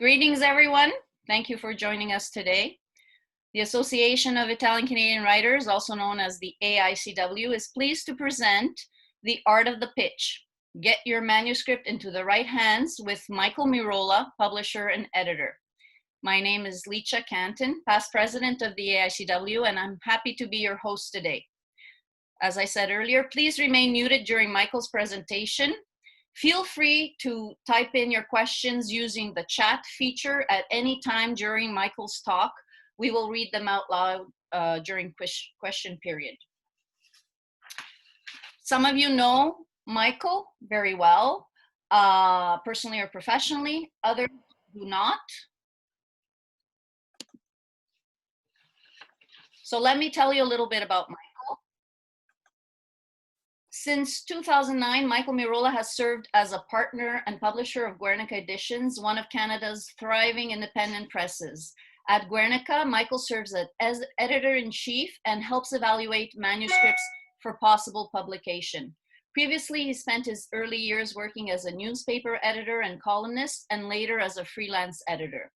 Greetings, everyone. Thank you for joining us today. The Association of Italian Canadian Writers, also known as the AICW, is pleased to present The Art of the Pitch. Get your manuscript into the right hands with Michael Mirolla, publisher and editor. My name is Licha Canton, past president of the AICW, and I'm happy to be your host today. As I said earlier, please remain muted during Michael's presentation. Feel free to type in your questions using the chat feature at any time during Michael's talk. We will read them out loud during question period. Some of you know Michael very well, personally or professionally. Others do not. So let me tell you a little bit about Michael. Since 2009, Michael Mirolla has served as a partner and publisher of Guernica Editions, one of Canada's thriving independent presses. At Guernica, Michael serves as editor-in-chief and helps evaluate manuscripts for possible publication. Previously, he spent his early years working as a newspaper editor and columnist, and later as a freelance editor.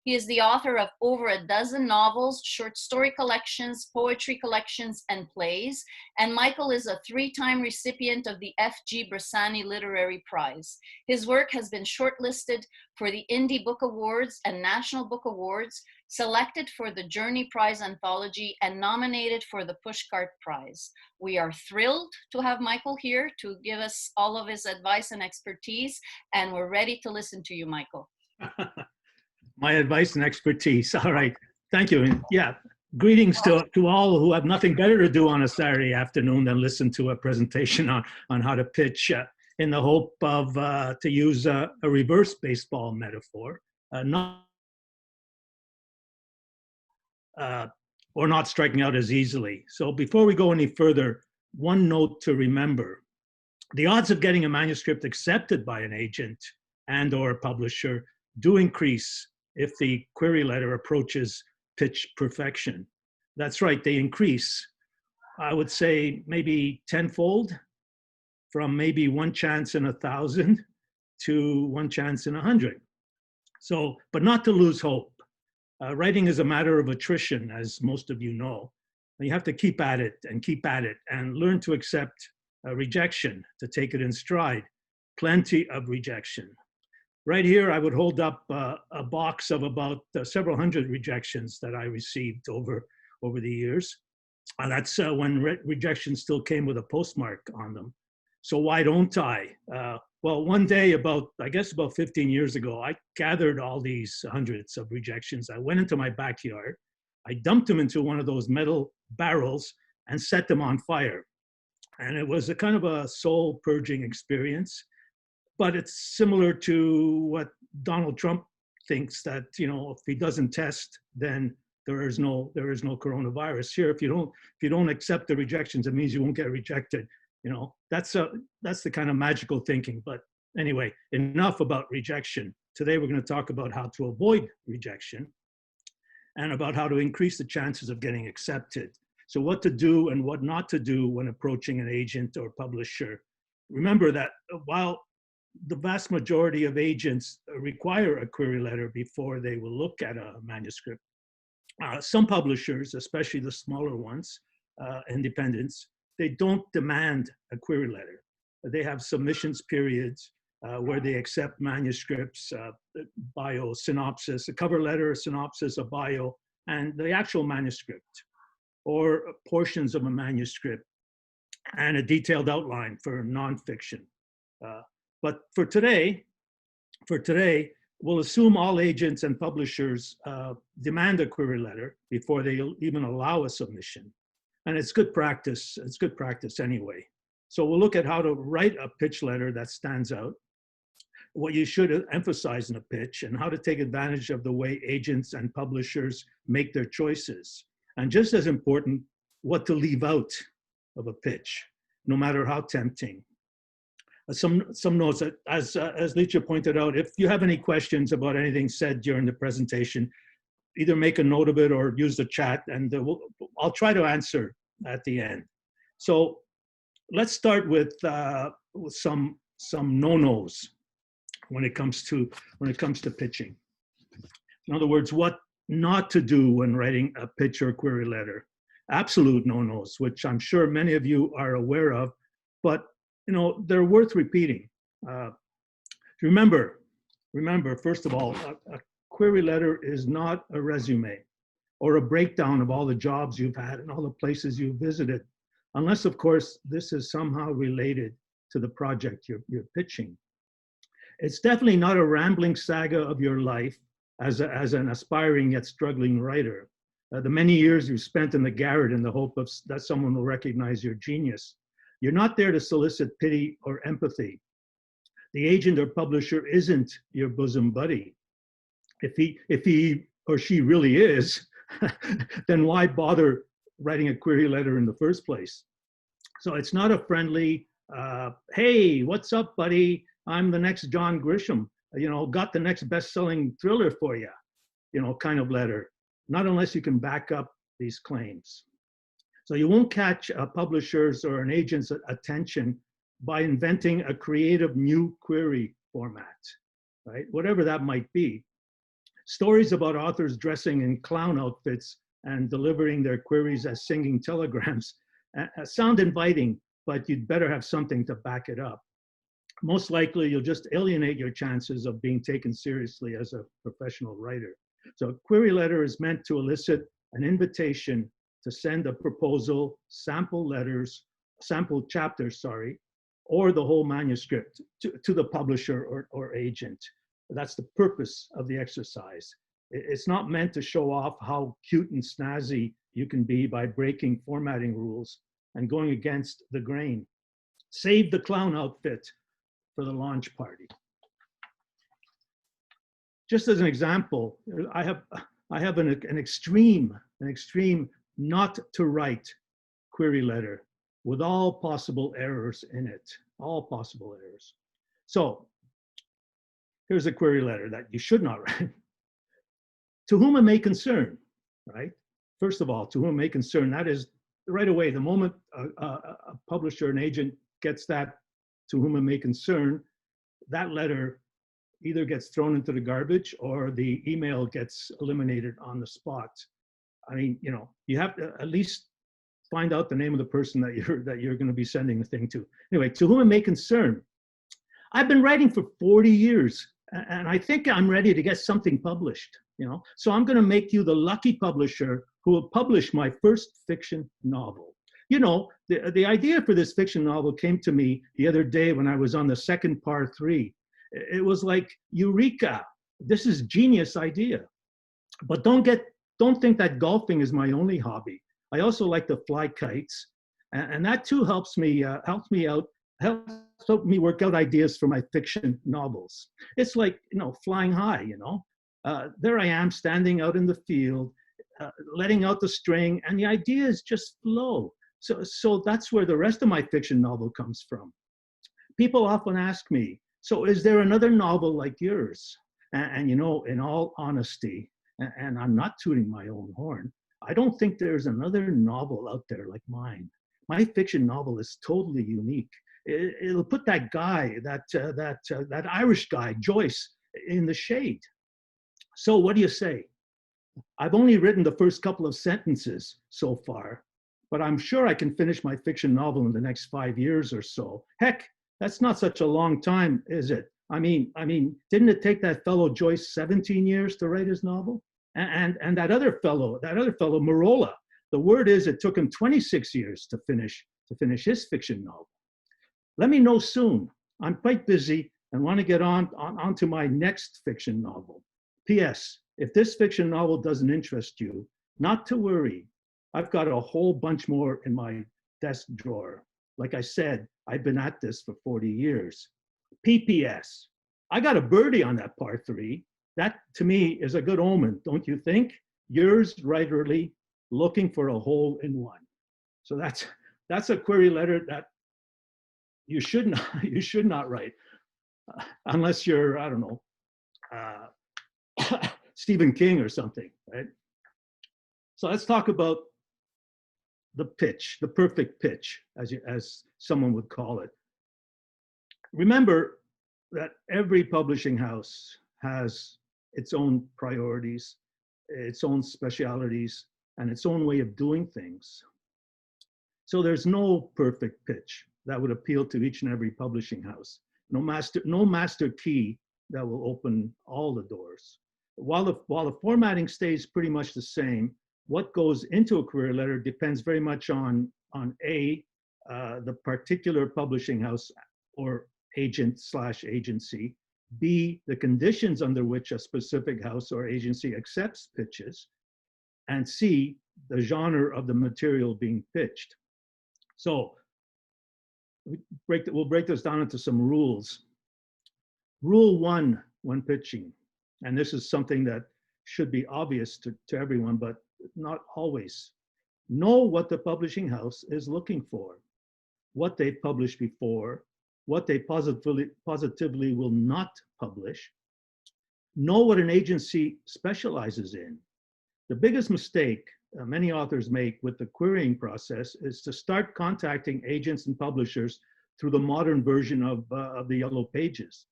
He is the author of over a dozen novels, short story collections, poetry collections, and plays. And Michael is a three-time recipient of the F.G. Bressani Literary Prize. His work has been shortlisted for the Indie Book Awards and National Book Awards, selected for the Journey Prize Anthology, and nominated for the Pushcart Prize. We are thrilled to have Michael here to give us all of his advice and expertise, and we're ready to listen to you, Michael. My advice and expertise. All right. Thank you. And yeah, greetings to all who have nothing better to do on a Saturday afternoon than listen to a presentation on how to pitch in the hope of, to use a reverse baseball metaphor, or not striking out as easily. So before we go any further, one note to remember. The odds of getting a manuscript accepted by an agent and or a publisher do increase if the query letter approaches pitch perfection. That's right, they increase. I would say maybe tenfold, from maybe one chance in 1,000 to one chance in 100. So, but not to lose hope. Writing is a matter of attrition, as most of you know. You have to keep at it and learn to accept rejection, to take it in stride. Plenty of rejection. Right here, I would hold up a box of about several hundred rejections that I received over the years. That's when rejections still came with a postmark on them. So why don't I? Well, one day about 15 years ago, I gathered all these hundreds of rejections. I went into my backyard. I dumped them into one of those metal barrels and set them on fire. And it was a kind of a soul purging experience. But it's similar to what Donald Trump thinks, that, you know, if he doesn't test, then there is no coronavirus. Here, if you don't accept the rejections, it means you won't get rejected. You know, that's the kind of magical thinking. But anyway, enough about rejection. Today we're going to talk about how to avoid rejection and about how to increase the chances of getting accepted. So what to do and what not to do when approaching an agent or publisher. Remember that while the vast majority of agents require a query letter before they will look at a manuscript, some publishers, especially the smaller ones, independents, they don't demand a query letter. They have submissions periods where they accept manuscripts, bio, synopsis, a cover letter, a synopsis, a bio, and the actual manuscript, or portions of a manuscript, and a detailed outline for nonfiction. But for today, we'll assume all agents and publishers demand a query letter before they even allow a submission. And it's good practice. It's good practice anyway. So we'll look at how to write a pitch letter that stands out, what you should emphasize in a pitch, and how to take advantage of the way agents and publishers make their choices. And just as important, what to leave out of a pitch, no matter how tempting. Some notes that, as Licha pointed out, if you have any questions about anything said during the presentation, either make a note of it or use the chat, and I'll try to answer at the end. So let's start with some no-nos when it comes to pitching. In other words, what not to do when writing a pitch or query letter. Absolute no-nos, which I'm sure many of you are aware of, but they're worth repeating. Remember, first of all, a query letter is not a resume or a breakdown of all the jobs you've had and all the places you've visited, unless, of course, this is somehow related to the project you're pitching. It's definitely not a rambling saga of your life as an aspiring yet struggling writer. The many years you've spent in the garret in the hope that someone will recognize your genius. You're not there to solicit pity or empathy. The agent or publisher isn't your bosom buddy. If he or she really is, then why bother writing a query letter in the first place? So it's not a friendly, hey, what's up, buddy? I'm the next John Grisham, got the next best-selling thriller for you, kind of letter. Not unless you can back up these claims. So you won't catch a publisher's or an agent's attention by inventing a creative new query format, right? Whatever that might be. Stories about authors dressing in clown outfits and delivering their queries as singing telegrams sound inviting, but you'd better have something to back it up. Most likely, you'll just alienate your chances of being taken seriously as a professional writer. So a query letter is meant to elicit an invitation to send a proposal, sample chapters, or the whole manuscript to the publisher or agent. That's the purpose of the exercise. It's not meant to show off how cute and snazzy you can be by breaking formatting rules and going against the grain. Save the clown outfit for the launch party. Just as an example, I have an extreme not to write query letter with all possible errors in it, all possible errors. So here's a query letter that you should not write. To whom it may concern, right? First of all, to whom it may concern, that is right away, the moment a publisher, an agent gets that to whom it may concern, that letter either gets thrown into the garbage or the email gets eliminated on the spot. I mean, you have to at least find out the name of the person that you're going to be sending the thing to. Anyway, to whom it may concern. I've been writing for 40 years, and I think I'm ready to get something published. So I'm going to make you the lucky publisher who will publish my first fiction novel. The idea for this fiction novel came to me the other day when I was on the second par 3. It was like, eureka, this is genius idea. But don't think that golfing is my only hobby. I also like to fly kites, and that too helps me work out ideas for my fiction novels. It's like, flying high, there I am standing out in the field, letting out the string, and the ideas just flow. So that's where the rest of my fiction novel comes from. People often ask me, so is there another novel like yours? And in all honesty, and I'm not tooting my own horn, I don't think there's another novel out there like mine. My fiction novel is totally unique. It'll put that guy, that Irish guy, Joyce, in the shade. So what do you say? I've only written the first couple of sentences so far, but I'm sure I can finish my fiction novel in the next 5 years or so. Heck, that's not such a long time, is it? I mean, didn't it take that fellow Joyce 17 years to write his novel? And that other fellow, Mirolla, the word is it took him 26 years to finish his fiction novel. Let me know soon. I'm quite busy and want to get onto my next fiction novel. P.S. If this fiction novel doesn't interest you, not to worry. I've got a whole bunch more in my desk drawer. Like I said, I've been at this for 40 years. P.P.S. I got a birdie on that par 3. That, to me, is a good omen, don't you think? Yours writerly, looking for a hole in one. So that's a query letter that you should not write, unless you're, I don't know, Stephen King or something, right? So let's talk about the pitch, the perfect pitch, as someone would call it. Remember that every publishing house has its own priorities, its own specialities, and its own way of doing things. So there's no perfect pitch that would appeal to each and every publishing house. No master key that will open all the doors. While the formatting stays pretty much the same, what goes into a query letter depends very much on the particular publishing house or agent/agency, B, the conditions under which a specific house or agency accepts pitches, and C, the genre of the material being pitched. So we'll break this down into some rules. Rule 1 when pitching, and this is something that should be obvious to everyone, but not always. Know what the publishing house is looking for, what they've published before, what they positively will not publish. Know what an agency specializes in. The biggest mistake many authors make with the querying process is to start contacting agents and publishers through the modern version of the Yellow Pages,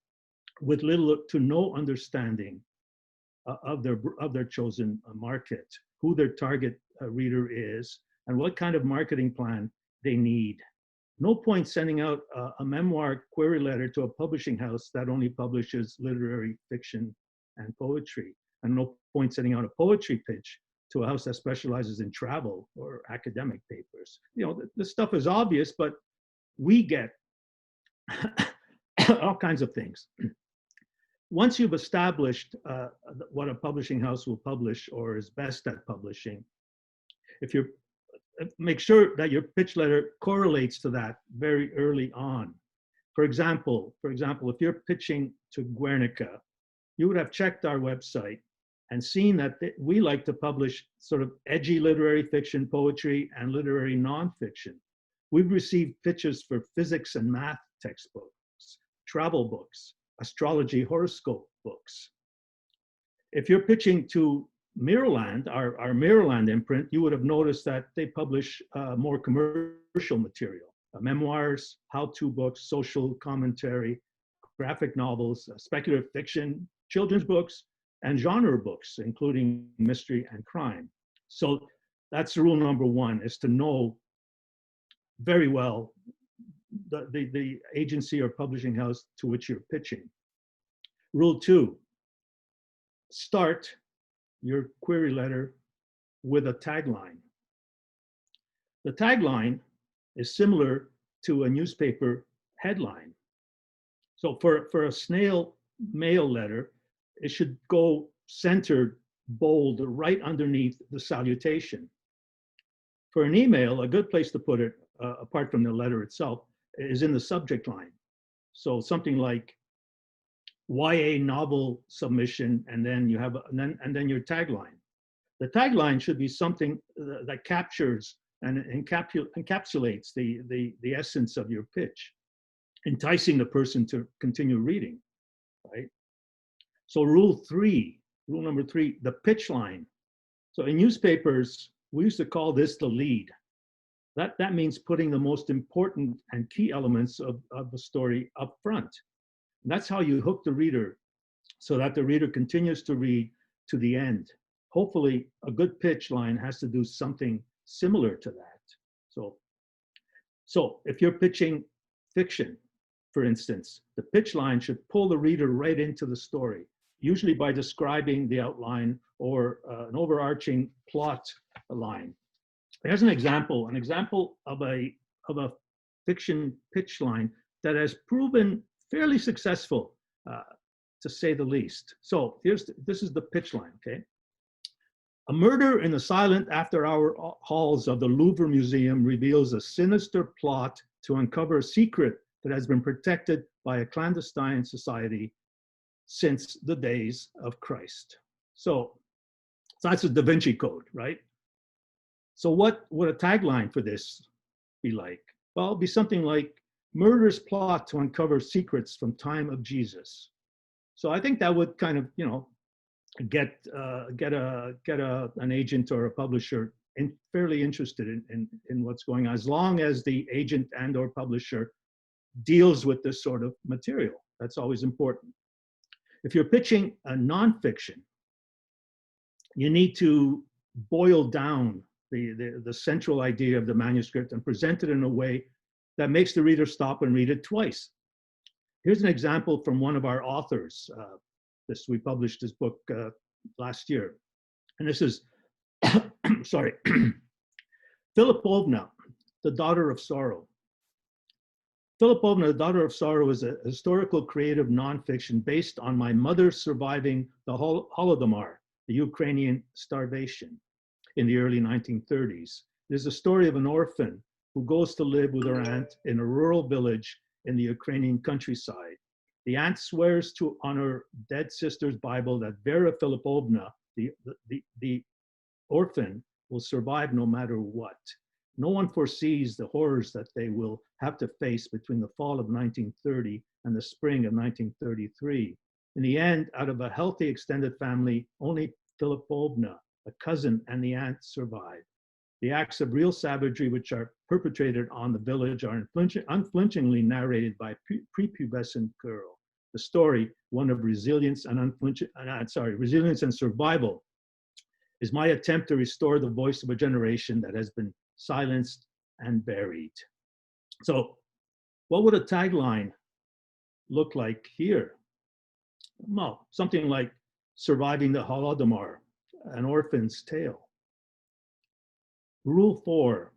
with little to no understanding of their chosen market, who their target reader is, and what kind of marketing plan they need. No point sending out a memoir query letter to a publishing house that only publishes literary fiction and poetry, and no point sending out a poetry pitch to a house that specializes in travel or academic papers. You know, this stuff is obvious, but we get all kinds of things. Once you've established what a publishing house will publish or is best at publishing, make sure that your pitch letter correlates to that very early on. For example, if you're pitching to Guernica, you would have checked our website and seen that we like to publish sort of edgy literary fiction, poetry, and literary nonfiction. We've received pitches for physics and math textbooks, travel books, astrology horoscope books. If you're pitching to Miroland, our Miroland imprint, you would have noticed that they publish more commercial material, memoirs, how-to books, social commentary, graphic novels, speculative fiction, children's books, and genre books, including mystery and crime. So that's rule number 1, is to know very well the agency or publishing house to which you're pitching. Rule 2, start your query letter with a tagline. The tagline is similar to a newspaper headline. So for a snail mail letter, it should go centered, bold, right underneath the salutation. For an email, a good place to put it, apart from the letter itself, is in the subject line. So something like YA novel submission, and then you have and then your tagline. The tagline should be something that captures and encapsulates the essence of your pitch, enticing the person to continue reading, right? So rule number 3, the pitch line. So in newspapers, we used to call this the lead. That means putting the most important and key elements of the story up front. And that's how you hook the reader so that the reader continues to read to the end. Hopefully, a good pitch line has to do something similar to that. So if you're pitching fiction, for instance, the pitch line should pull the reader right into the story, usually by describing the outline or an overarching plot line. Here's an example of a fiction pitch line that has proven fairly successful, to say the least. So this is the pitch line, okay? A murder in the silent after-hour halls of the Louvre Museum reveals a sinister plot to uncover a secret that has been protected by a clandestine society since the days of Christ. So that's a Da Vinci Code, right? So what would a tagline for this be like? Well, it'd be something like murderous plot to uncover secrets from time of Jesus. So I think that would kind of, get an agent or a publisher fairly interested in what's going on, as long as the agent and or publisher deals with this sort of material. That's always important. If you're pitching a nonfiction, you need to boil down the central idea of the manuscript and present it in a way that makes the reader stop and read it twice. Here's an example from one of our authors. We published this book last year. And this is, sorry, Filipovna, the Daughter of Sorrow. Filipovna, the Daughter of Sorrow, is a historical creative nonfiction based on my mother surviving the Holodomor, the Ukrainian starvation, in the early 1930s. It is a story of an orphan who goes to live with her aunt in a rural village in the Ukrainian countryside. The aunt swears on her dead sister's Bible that Vera Filipovna, the orphan, will survive no matter what. No one foresees the horrors that they will have to face between the fall of 1930 and the spring of 1933. In the end, out of a healthy extended family, only Filipovna, a cousin, and the aunt survive. The acts of real savagery which are perpetrated on the village are unflinchingly narrated by a prepubescent girl. The story, one of resilience and resilience and survival, is my attempt to restore the voice of a generation that has been silenced and buried. So, what would a tagline look like here? Well, something like "Surviving the Holodomor, an orphan's tale." Rule 4,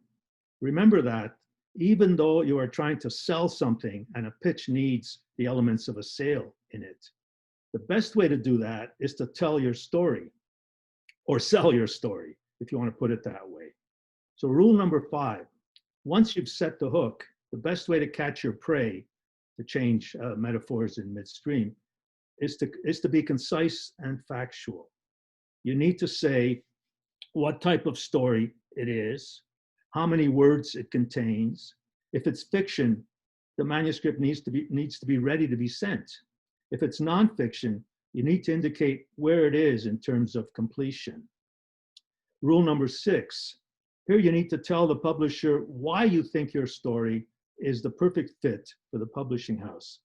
remember that even though you are trying to sell something and a pitch needs the elements of a sale in it, the best way to do that is to tell your story or sell your story, if you want to put it that way. So rule number 5, once you've set the hook, the best way to catch your prey, to change metaphors in midstream, is to be concise and factual. You need to say what type of story it is, how many words it contains. If it's fiction, the manuscript needs to be ready to be sent. If it's nonfiction, you need to indicate where it is in terms of completion. Rule number 6, here you need to tell the publisher why you think your story is the perfect fit for the publishing house.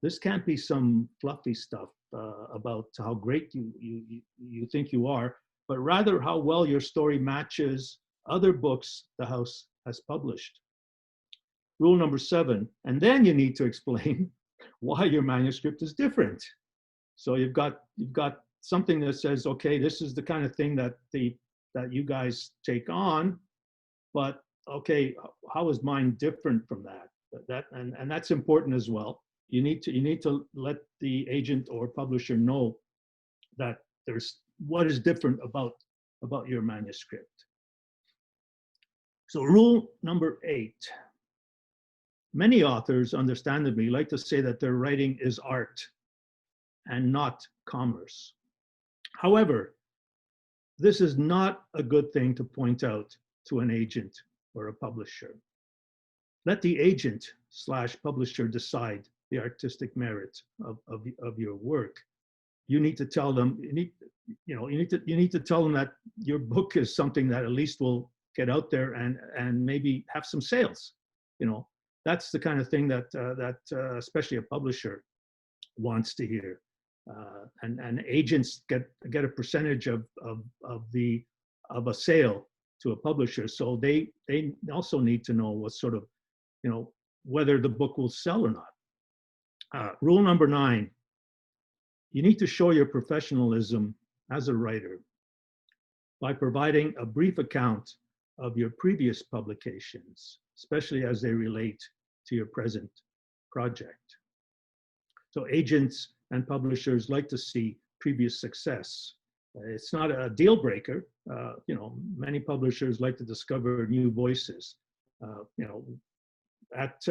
This can't be some fluffy stuff about how great you think you are, but rather how well your story matches other books the house has published. Rule number 7, and then you need to explain why your manuscript is different. So you've got something that says, okay, this is the kind of thing that you guys take on, but okay, how is mine different from that? And that's important as well. You need to let the agent or publisher know that there's what is different about your manuscript. So rule number 8. Many authors, understandably, like to say that their writing is art and not commerce. However, this is not a good thing to point out to an agent or a publisher. Let the agent / publisher decide the artistic merit of your work. You need to tell them, you need to tell them that your book is something that at least will get out there and maybe have some sales. That's the kind of thing that especially a publisher wants to hear. And agents get a percentage of a sale to a publisher, so they also need to know what sort of, whether the book will sell or not. Rule number 9, you need to show your professionalism as a writer by providing a brief account of your previous publications, especially as they relate to your present project. So agents and publishers like to see previous success. It's not a deal breaker. Many publishers like to discover new voices. At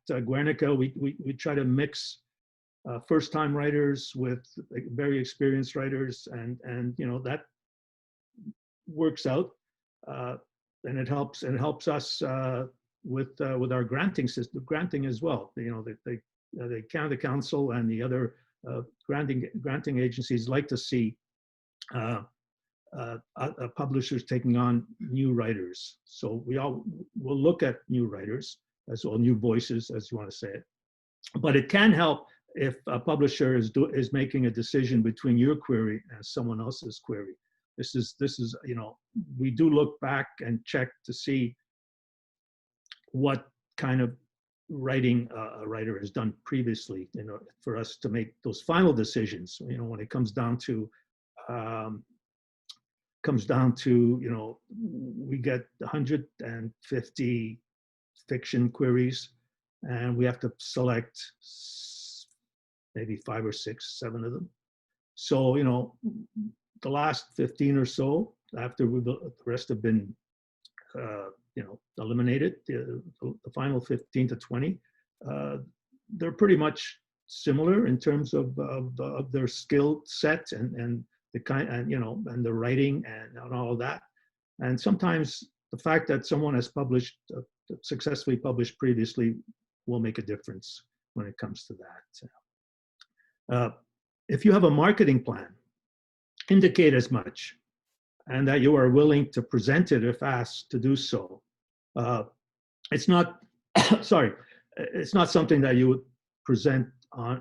Guernica, we try to mix first-time writers with very experienced writers, and that works out, and it helps us with our granting system, granting as well. The Canada Council and the other granting agencies like to see publishers taking on new writers. So will look at new writers as well, new voices, as you want to say it. But it can help if a publisher is making a decision between your query and someone else's query. This is we do look back and check to see what kind of writing a writer has done previously, for us to make those final decisions. When it comes down to we get 150 fiction queries, and we have to select maybe 5 or 6, 7 of them. So the last 15 or so, after the rest have been eliminated, the final 15 to 20, they're pretty much similar in terms of their skill set and the kind, and the writing and all of that. And sometimes the fact that someone has successfully published previously will make a difference when it comes to that. If you have a marketing plan, indicate as much, and that you are willing to present it if asked to do so. It's not, it's not something that you would present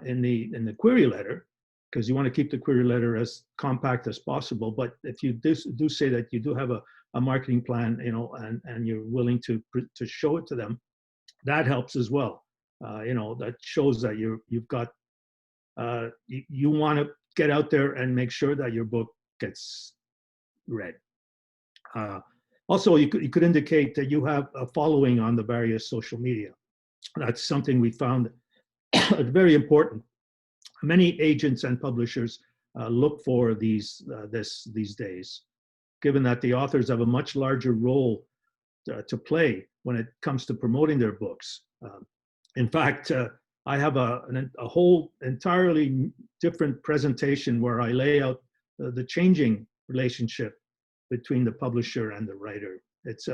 in the query letter, because you want to keep the query letter as compact as possible. But if you do say that you do have a marketing plan, and you're willing to show it to them, that helps as well. That shows that you've got, you want to get out there and make sure that your book gets read. Also, you could indicate that you have a following on the various social media. That's something we found very important. Many agents and publishers look for these days, given that the authors have a much larger role to play when it comes to promoting their books. In fact, I have a whole entirely different presentation where I lay out the changing relationship between the publisher and the writer. It's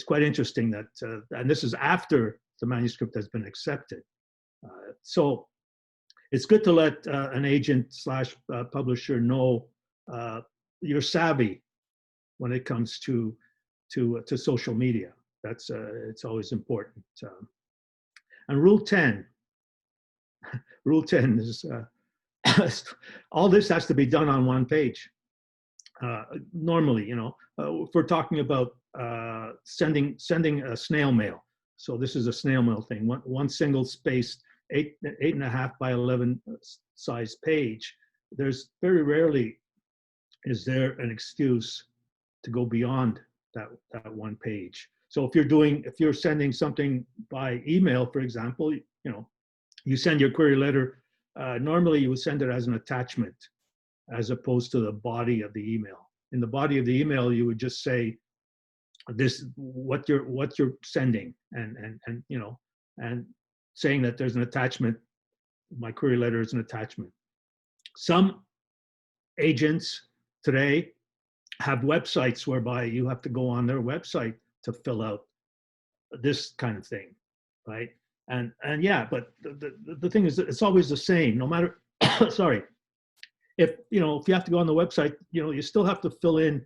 quite interesting that, and this is after the manuscript has been accepted. So it's good to let an agent / publisher know you're savvy when it comes to social media. That's it's always important. And Rule 10 is all this has to be done on one page. Normally, if we're talking about sending a snail mail. So this is a snail mail thing. One single spaced 8.5 by 11 size page. There's very rarely is there an excuse to go beyond that one page. So if you're sending something by email, for example, you send your query letter. Normally, you would send it as an attachment, as opposed to the body of the email. In the body of the email, you would just say what you're sending, and saying that there's an attachment. My query letter is an attachment. Some agents today have websites whereby you have to go on their website to fill out this kind of thing, right? And yeah, but the thing is that it's always the same, no matter. Sorry, if you have to go on the website, you still have to fill in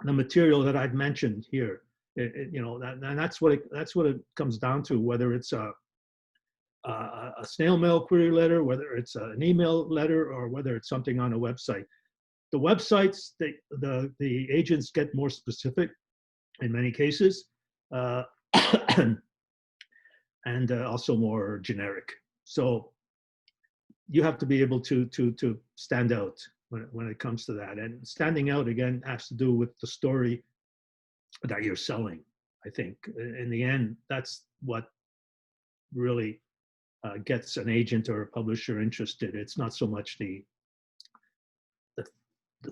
the material that I've mentioned here. And that's what it comes down to, whether it's a snail mail query letter, whether it's an email letter, or whether it's something on a website. The websites, the agents get more specific in many cases, and also more generic. So you have to be able to stand out when it comes to that. And standing out, again, has to do with the story that you're selling. I think in the end, that's what really gets an agent or a publisher interested. It's not so much the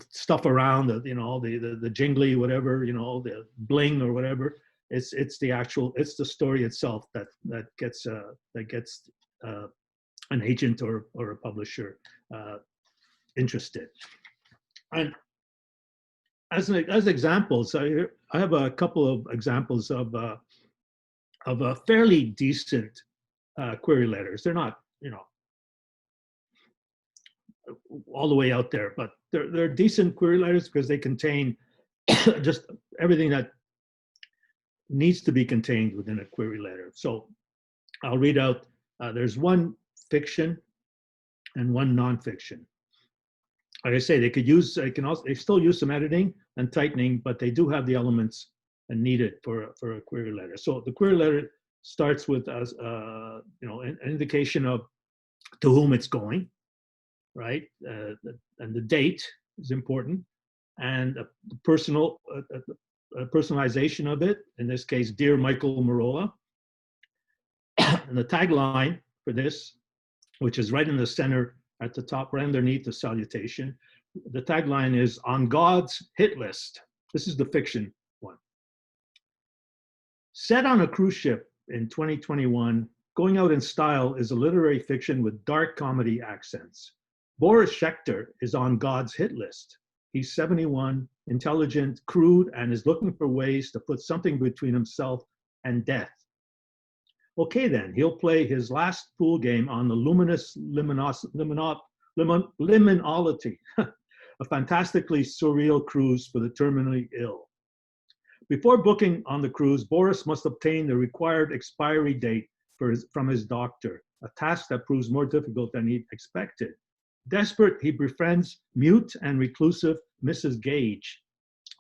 stuff around, the jingly, whatever, the bling or whatever. It's the story itself that gets an agent or a publisher interested. And as examples, I have a couple of examples of a fairly decent query letters. They're not, all the way out there, but they're decent query letters because they contain just everything that needs to be contained within a query letter. So I'll read out. There's one fiction and one nonfiction. Like I say, they still use some editing and tightening, but they do have the elements needed for a query letter. So the query letter starts with an indication of to whom it's going, right? And the date is important, and a personalization of it. In this case, Dear Michael Mirolla. And the tagline for this, which is right in the center at the top, right underneath the salutation, the tagline is "On God's Hit List." This is the fiction one. Set on a cruise ship in 2021, Going Out in Style is a literary fiction with dark comedy accents. Boris Schechter is on God's hit list. He's 71, intelligent, crude, and is looking for ways to put something between himself and death. Okay then, he'll play his last pool game on the luminous liminality, a fantastically surreal cruise for the terminally ill. Before booking on the cruise, Boris must obtain the required expiry date from his doctor, a task that proves more difficult than he expected. Desperate, he befriends mute and reclusive Mrs. Gage,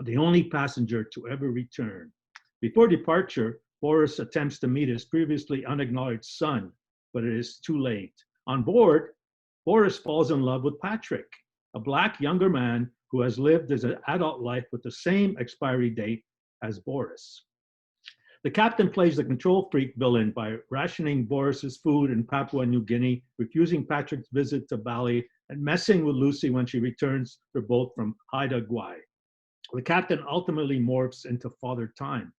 the only passenger to ever return. Before departure, Boris attempts to meet his previously unacknowledged son, but it is too late. On board, Boris falls in love with Patrick, a Black younger man who has lived his adult life with the same expiry date as Boris. The captain plays the control freak villain by rationing Boris's food in Papua New Guinea, refusing Patrick's visit to Bali, and messing with Lucy when she returns her boat from Haida Gwaii. The captain ultimately morphs into Father Time.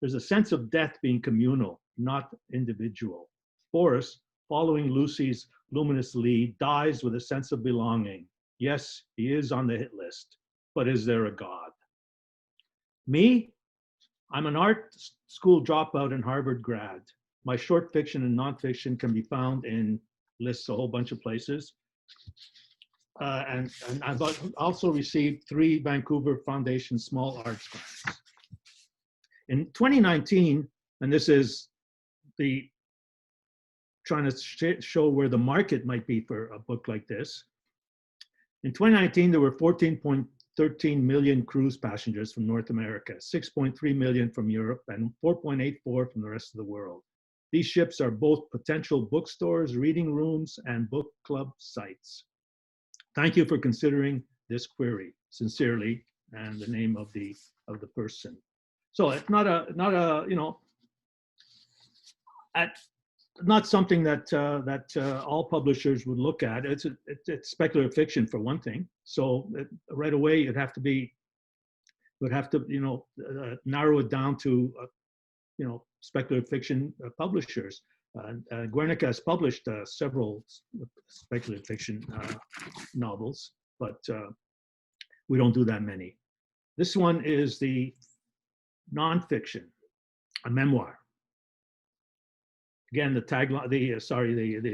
There's a sense of death being communal, not individual. Boris, following Lucy's luminous lead, dies with a sense of belonging. Yes, he is on the hit list, but is there a God? Me? I'm an art school dropout and Harvard grad. My short fiction and nonfiction can be found in lists a whole bunch of places. And I've also received 3 Vancouver Foundation Small Arts grants. In 2019, and this is trying to show where the market might be for a book like this. In 2019, there were 14.13 million cruise passengers from North America, 6.3 million from Europe, and 4.84 from the rest of the world. These ships are both potential bookstores, reading rooms, and book club sites. Thank you for considering this query. Sincerely, and the name of the person. So it's not something that all publishers would look at. It's speculative fiction for one thing. So right away it'd have to narrow it down to speculative fiction publishers. Guernica has published several speculative fiction novels, but we don't do that many. This one is the nonfiction, a memoir. Again, the tagline, the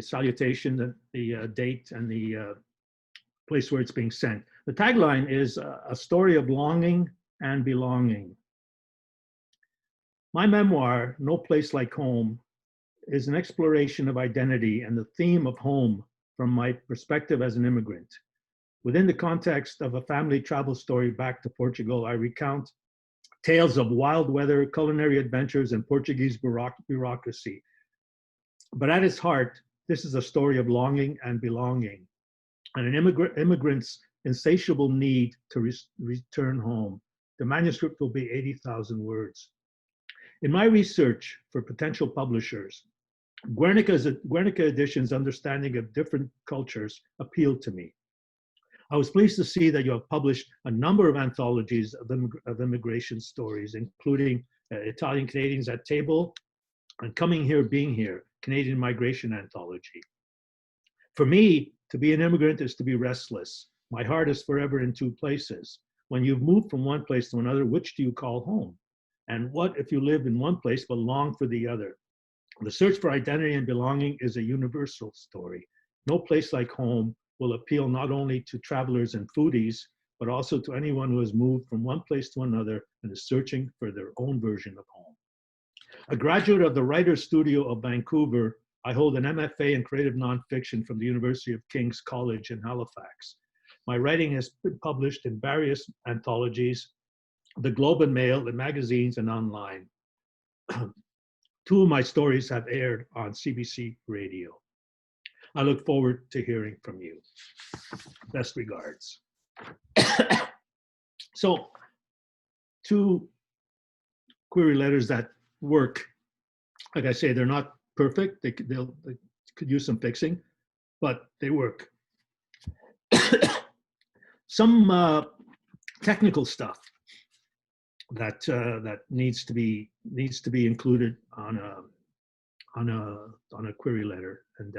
salutation, the date, and the place where it's being sent. The tagline is a story of longing and belonging. My memoir, No Place Like Home, is an exploration of identity and the theme of home from my perspective as an immigrant. Within the context of a family travel story back to Portugal, I recount tales of wild weather, culinary adventures, and Portuguese bureaucracy. But at its heart, this is a story of longing and belonging, and an immigrant's insatiable need to return home. The manuscript will be 80,000 words. In my research for potential publishers, Guernica Edition's understanding of different cultures appealed to me. I was pleased to see that you have published a number of anthologies of immigration stories, including Italian Canadians at Table and Coming Here, Being Here, Canadian Migration Anthology. For me, to be an immigrant is to be restless. My heart is forever in 2 places. When you've moved from one place to another, which do you call home? And what if you live in one place but long for the other? The search for identity and belonging is a universal story. No Place Like Home will appeal not only to travelers and foodies, but also to anyone who has moved from one place to another and is searching for their own version of home. A graduate of the Writers' Studio of Vancouver, I hold an MFA in creative nonfiction from the University of King's College in Halifax. My writing has been published in various anthologies, the Globe and Mail, in magazines, and online. 2 of my stories have aired on CBC Radio. I look forward to hearing from you. Best regards. So, 2 query letters that work. Like I say, they're not perfect. They could use some fixing, but they work. Some technical stuff that needs to be included on a query letter, and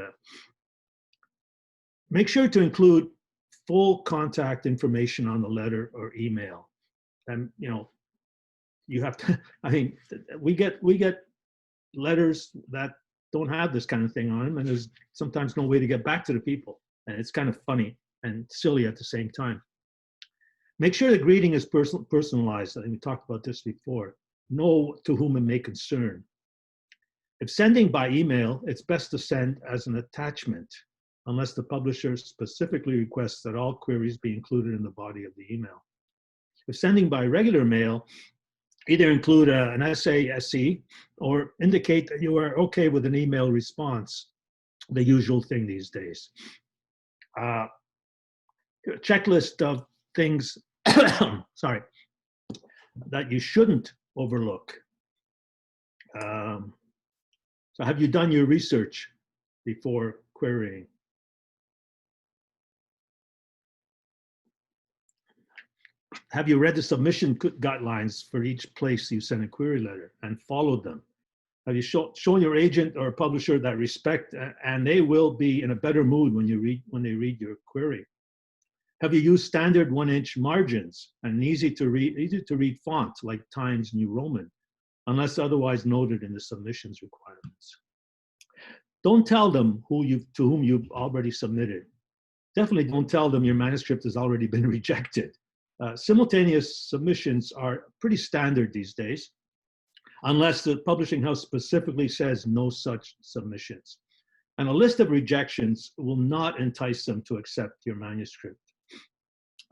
make sure to include full contact information on the letter or email. And you have to. I mean, we get letters that don't have this kind of thing on them, and there's sometimes no way to get back to the people, and it's kind of funny and silly at the same time. Make sure the greeting is personalized. I think we talked about this before. Know to whom it may concern. If sending by email, it's best to send as an attachment, unless the publisher specifically requests that all queries be included in the body of the email. If sending by regular mail, either include an SASE or indicate that you are okay with an email response, the usual thing these days. A checklist of things, sorry, that you shouldn't overlook. So have you done your research before querying? Have you read the submission guidelines for each place you send a query letter and followed them? Have you shown your agent or publisher that respect, and they will be in a better mood when they read your query? Have you used standard 1-inch margins and easy to read font like Times New Roman, unless otherwise noted in the submissions requirements? Don't tell them to whom you've already submitted. Definitely don't tell them your manuscript has already been rejected. Simultaneous submissions are pretty standard these days, unless the publishing house specifically says no such submissions. And a list of rejections will not entice them to accept your manuscript.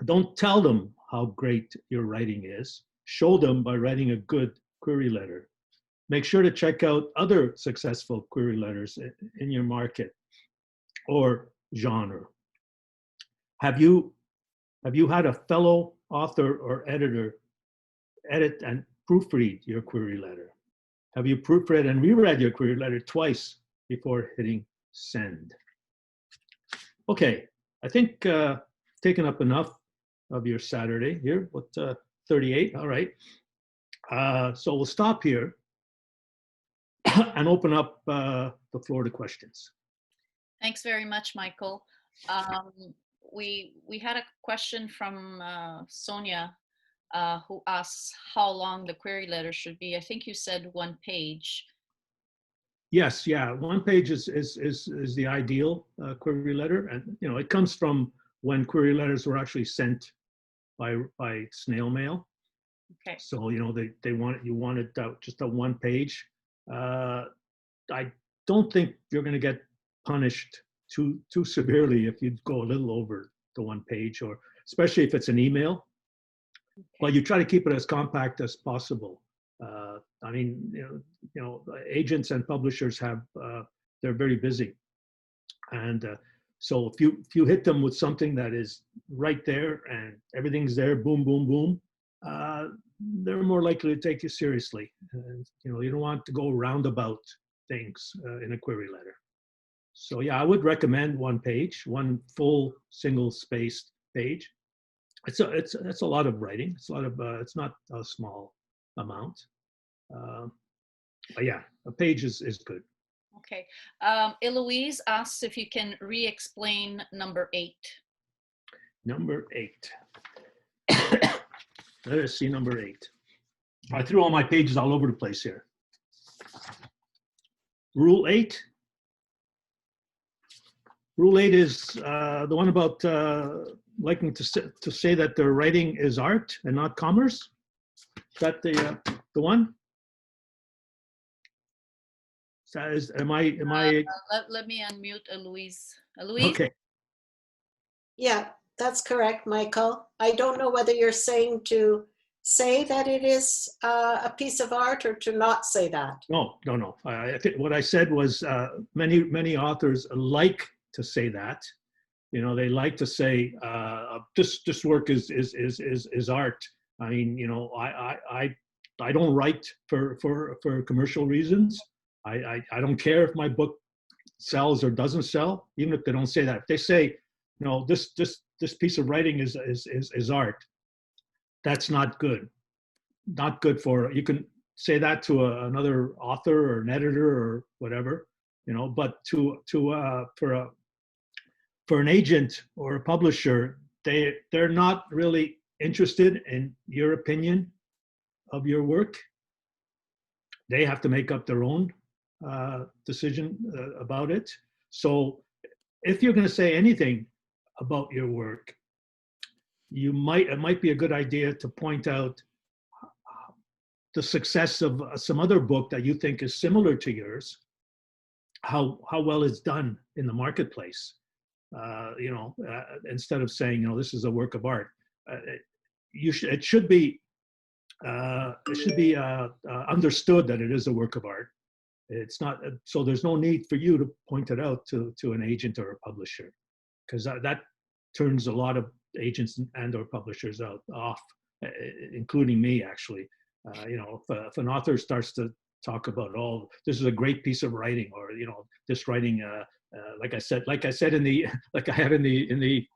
Don't tell them how great your writing is. Show them by writing a good query letter. Make sure to check out other successful query letters in your market or genre. Have you had a fellow author or editor edit and proofread your query letter? Have you proofread and reread your query letter twice before hitting send? Okay, I think taken up enough of your Saturday here, 38, all right. So we'll stop here and open up the floor to questions. Thanks very much, Michael. We had a question from Sonia, who asks how long the query letter should be. I think you said 1 page. Yes, yeah, 1 page is the ideal query letter, and it comes from when query letters were actually sent by snail mail. Okay. So you wanted just a 1 page. I don't think you're going to get punished too severely if you go a little over the 1 page, or especially if it's an email. Okay. But you try to keep it as compact as possible. I mean, agents and publishers they're very busy, and so if you hit them with something that is right there and everything's there, boom, boom, boom, they're more likely to take you seriously. And, you don't want to go roundabout things in a query letter. So yeah, I would recommend 1 page, 1 full single-spaced page. It's a lot of writing. It's a lot of it's not a small amount. But yeah, a page is good. Okay. Eloise asks if you can re-explain number 8. Number 8. Let us see number 8. I threw all my pages all over the place here. Rule 8. Rule 8 is the one about liking to say that their writing is art and not commerce. Is that the one? Am I Let me unmute Louise. Louise? okay? Yeah, that's correct, Michael. I don't know whether you're saying to say that it is a piece of art or to not say that. No. I think what I said was many authors like to say that. You know, they like to say this work is art. I mean, you know, I don't write for commercial reasons. I don't care if my book sells or doesn't sell, even if they don't say that. If they say, no, this piece of writing is art, that's not good. Not good for, you can say that to another author or an editor or whatever, you know, but for an agent or a publisher, they're not really interested in your opinion of your work. They have to make up their own decision about it. So if you're going to say anything about your work, it might be a good idea to point out the success of some other book that you think is similar to yours, how well it's done in the marketplace. You know, instead of saying, you know, this is a work of art, it should be understood that it is a work of art. It's not, so there's no need for you to point it out to an agent or a publisher, because that turns a lot of agents and or publishers off, including me, actually. You know, if an author starts to talk about, oh, this is a great piece of writing, or, you know, this writing, like I said in the, like I had in the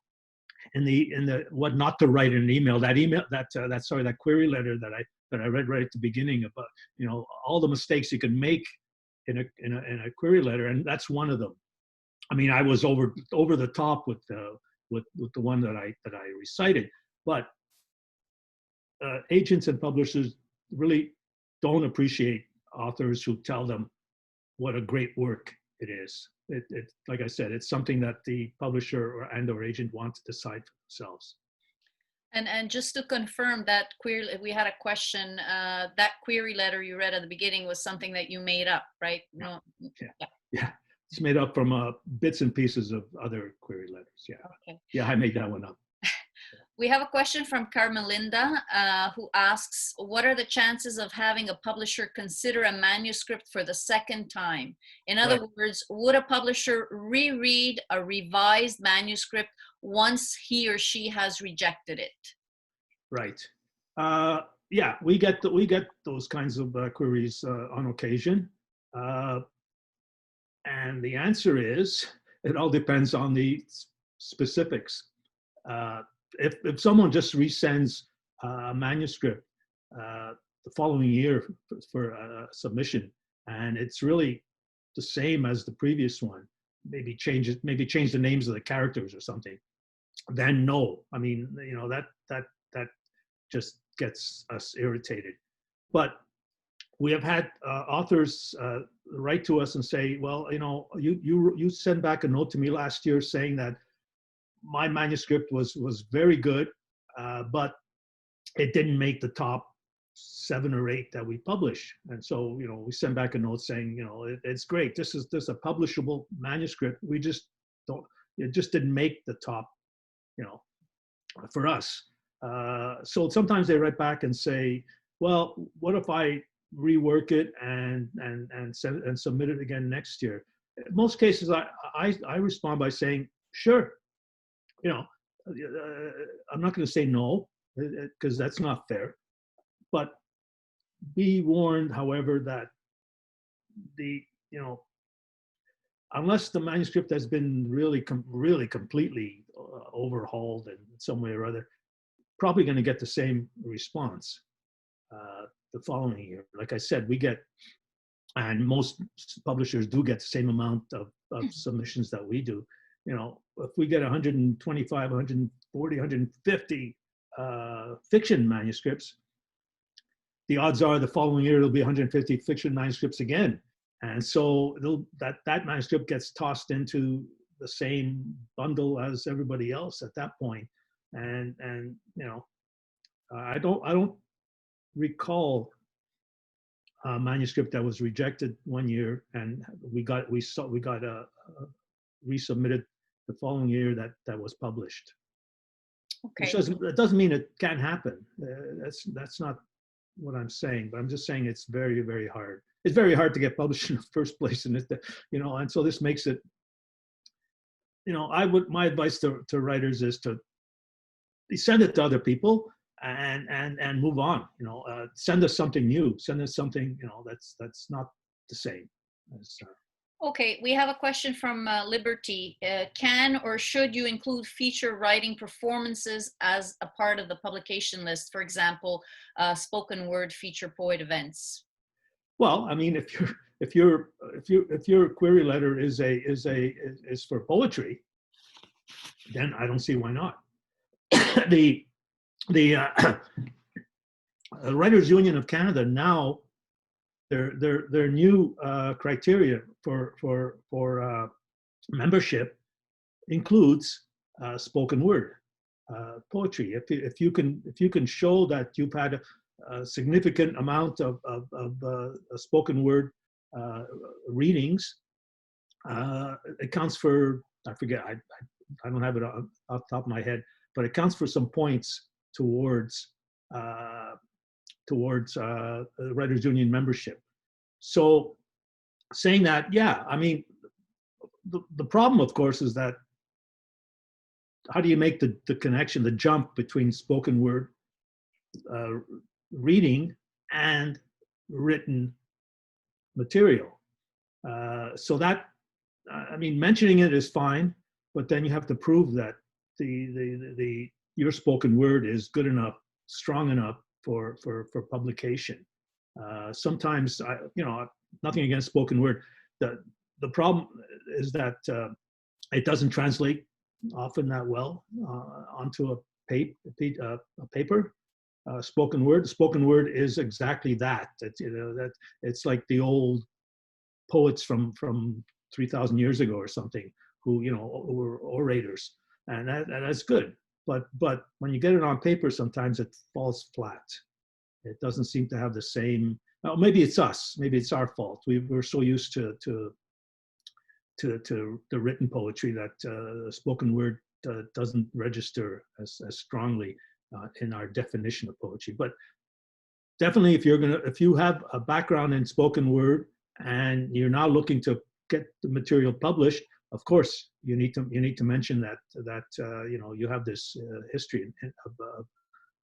what not to write in an email, that query letter that I read right at the beginning about, you know, all the mistakes you can make in a query letter, and that's one of them. I mean, I was over the top with the one that I recited, but agents and publishers really don't appreciate authors who tell them what a great work it is. It like I said, it's something that the publisher or agent want to decide for themselves. And just to confirm that query, we had a question. That query letter you read at the beginning was something that you made up, right? No. Yeah. It's made up from bits and pieces of other query letters. Yeah. Okay. Yeah, I made that one up. We have a question from Carmelinda, who asks, what are the chances of having a publisher consider a manuscript for the second time? In other words, would a publisher reread a revised manuscript once he or she has rejected it? Right. Yeah, we get those kinds of queries on occasion. And the answer is, it all depends on the specifics. If someone just resends a manuscript the following year for submission, and it's really the same as the previous one, maybe change the names of the characters or something, then no. I mean, you know, that just gets us irritated. But we have had authors write to us and say, well, you know, you sent back a note to me last year saying that my manuscript was very good, but it didn't make the top 7 or 8 that we publish. And so, you know, we send back a note saying, you know, it's great. This is a publishable manuscript. We just don't, it just didn't make the top, you know, for us. So sometimes they write back and say, well, what if I rework it and submit it again next year? In most cases, I respond by saying, sure. You know, I'm not going to say no, because that's not fair. But be warned, however, that you know, unless the manuscript has been really completely overhauled in some way or other, probably going to get the same response the following year. Like I said, we get, and most publishers do get the same amount of submissions that we do. You know, if we get 125, 140, 150 fiction manuscripts, the odds are the following year there'll be 150 fiction manuscripts again. And so that manuscript gets tossed into the same bundle as everybody else at that point. And you know, I don't recall manuscript that was rejected one year, and we resubmitted the following year that was published. Okay. It doesn't mean it can't happen. That's not what I'm saying, but I'm just saying it's very, very hard. It's very hard to get published in the first place, and and so this makes it. My advice to writers is to send it to other people and move on. Send us something new. Send us something that's not the same as. Okay, we have a question from Liberty. Can or should you include feature writing performances as a part of the publication list? For example, spoken word feature poet events. Well, I mean, if your query letter is for poetry, then I don't see why not. The Writers Union of Canada now, their new criteria for membership includes spoken word poetry. If you can show that you've had a significant amount of spoken word readings, it counts for, I forget, I don't have it off the top of my head, but it counts for some points towards Writers Union membership. So saying that, yeah, I mean, the problem, of course, is that how do you make the connection, the jump between spoken word reading and written material? So that, I mean, mentioning it is fine, but then you have to prove that your spoken word is good enough, strong enough for publication. Sometimes, nothing against spoken word. The problem is that it doesn't translate often that well onto a paper. Spoken word is exactly that. That it's like the old poets from 3,000 years ago or something, who were orators, and that's good. But when you get it on paper, sometimes it falls flat. It doesn't seem to have the same. Maybe it's us. Maybe it's our fault. We're so used to the written poetry that spoken word doesn't register as strongly in our definition of poetry. But definitely, if you have a background in spoken word and you're now looking to get the material published, of course you need to mention that you have this history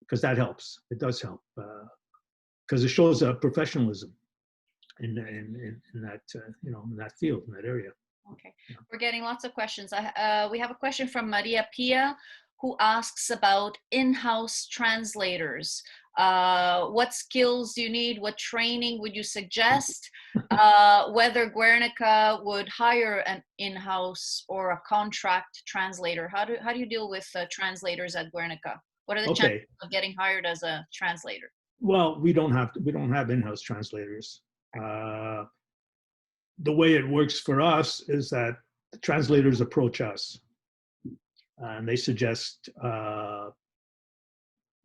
because that helps. It does help because it shows professionalism in that in that field, in that area. Okay, we're getting lots of questions. We have a question from Maria Pia, who asks about in-house translators. What skills do you need? What training would you suggest? Whether Guernica would hire an in-house or a contract translator? How do you deal with translators at Guernica? What are the chances of getting hired as a translator? Well, we don't have in-house translators. The way it works for us is that the translators approach us and they suggest a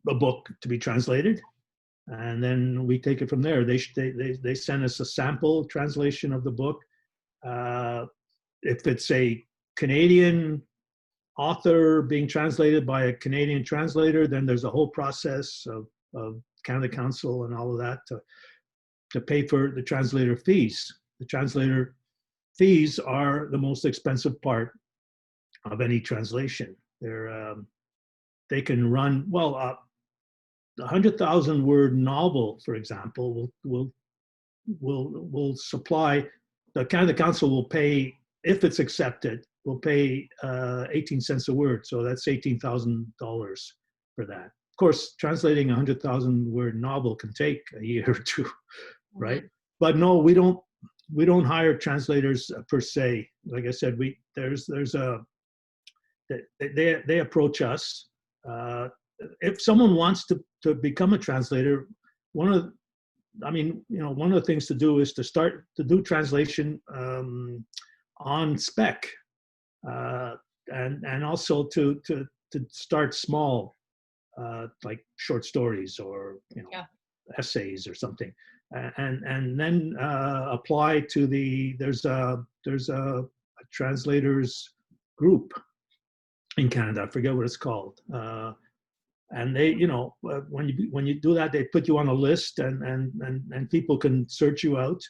book to be translated, and then we take it from there. They send us a sample translation of the book. If it's a Canadian author being translated by a Canadian translator, then there's a whole process of Canada Council and all of that to pay for the translator fees. The translator fees are the most expensive part of any translation. They can run, well, a 100,000 word novel, for example, will supply, the Canada Council will pay, if it's accepted, will pay 18 cents a word. So that's $18,000 for that. Of course, translating a 100,000 word novel can take a year or two, right? But no, we don't hire translators per se. Like I said, they approach us. If someone wants to become a translator, one of the things to do is to start to do translation on spec, and also to start small, like short stories or essays or something. and then apply to there's a translators group in Canada. I forget what it's called. And they, when you do that, they put you on a list, and people can search you out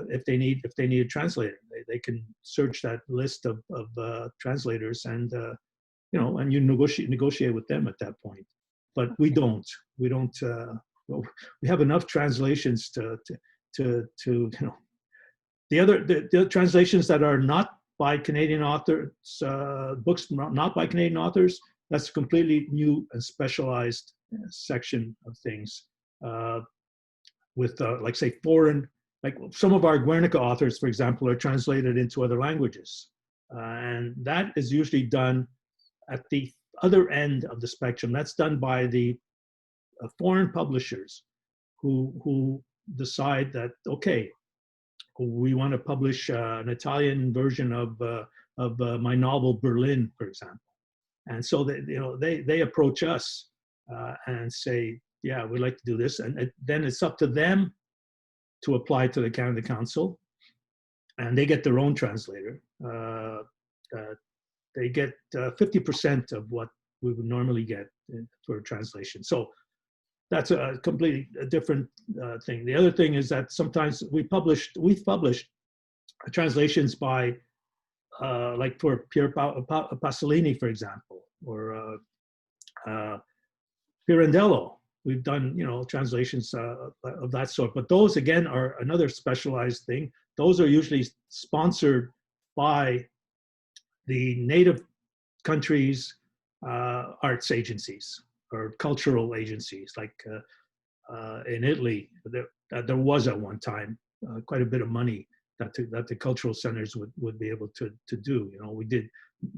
if they need a translator. They can search that list of translators, and and you negotiate with them at that point. But we don't. Well, we have enough translations to the translations that are not by Canadian authors, books not by Canadian authors. That's a completely new and specialized section of things with, like, say, foreign, like some of our Guernica authors, for example, are translated into other languages. And that is usually done at the other end of the spectrum. That's done by the foreign publishers who decide that, okay, we want to publish an Italian version of my novel Berlin, for example. And so they approach us and say, yeah, we'd like to do this. And then it's up to them to apply to the Canada Council, and they get their own translator. They get 50% of what we would normally get for a translation. So that's a completely different thing. The other thing is that sometimes we've published translations by, like for Pier Pasolini, for example, or Pirandello. We've done, translations of that sort. But those, again, are another specialized thing. Those are usually sponsored by the native countries' arts agencies or cultural agencies. Like in Italy, there was at one time quite a bit of money that the cultural centers would be able to do. We did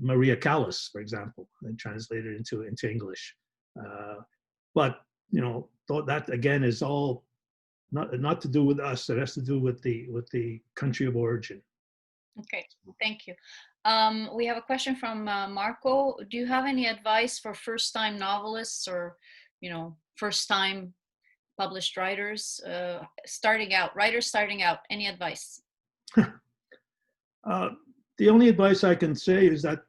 Maria Callas, for example, and translated into English. But that again is all not to do with us. It has to do with the country of origin. Okay, thank you. We have a question from Marco. Do you have any advice for first-time novelists or, first-time published writers starting out? Any advice? The only advice I can say is that